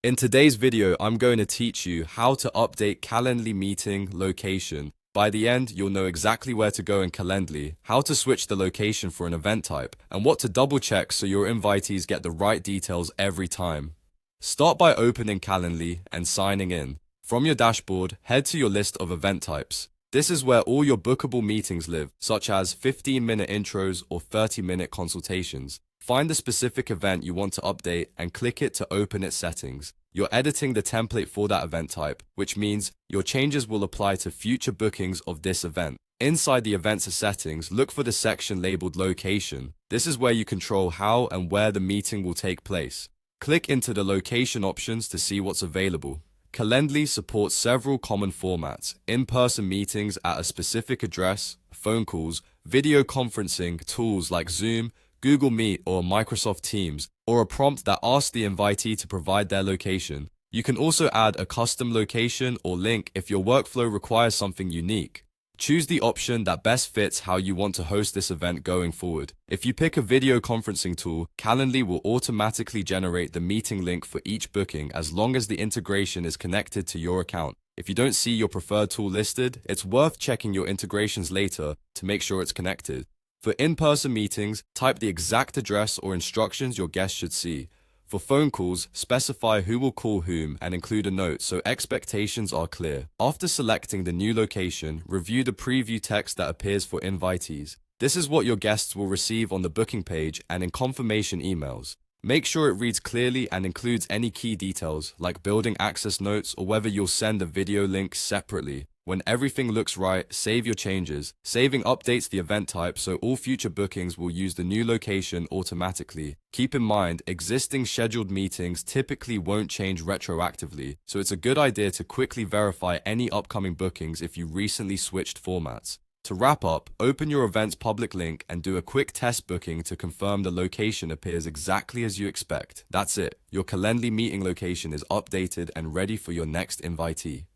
In today's video, I'm going to teach you how to update Calendly meeting location. By the end, you'll know exactly where to go in Calendly, how to switch the location for an event type, and what to double check so your invitees get the right details every time. Start by opening Calendly and signing in. From your dashboard, head to your list of event types. This is where all your bookable meetings live, such as 15-minute intros or 30-minute consultations. Find the specific event you want to update and click it to open its settings. You're editing the template for that event type, which means your changes will apply to future bookings of this event. Inside the events settings, look for the section labeled Location. This is where you control how and where the meeting will take place. Click into the location options to see what's available. Calendly supports several common formats: in-person meetings at a specific address, phone calls, video conferencing tools like Zoom, Google Meet or Microsoft Teams, or a prompt that asks the invitee to provide their location. You can also add a custom location or link if your workflow requires something unique. Choose the option that best fits how you want to host this event going forward. If you pick a video conferencing tool, Calendly will automatically generate the meeting link for each booking as long as the integration is connected to your account. If you don't see your preferred tool listed, it's worth checking your integrations later to make sure it's connected. For in-person meetings, type the exact address or instructions your guests should see. For phone calls, specify who will call whom and include a note so expectations are clear. After selecting the new location, review the preview text that appears for invitees. This is what your guests will receive on the booking page and in confirmation emails. Make sure it reads clearly and includes any key details, like building access notes or whether you'll send a video link separately. When everything looks right, save your changes. Saving updates the event type so all future bookings will use the new location automatically. Keep in mind, existing scheduled meetings typically won't change retroactively, so it's a good idea to quickly verify any upcoming bookings if you recently switched formats. To wrap up, open your event's public link and do a quick test booking to confirm the location appears exactly as you expect. That's it. Your Calendly meeting location is updated and ready for your next invitee.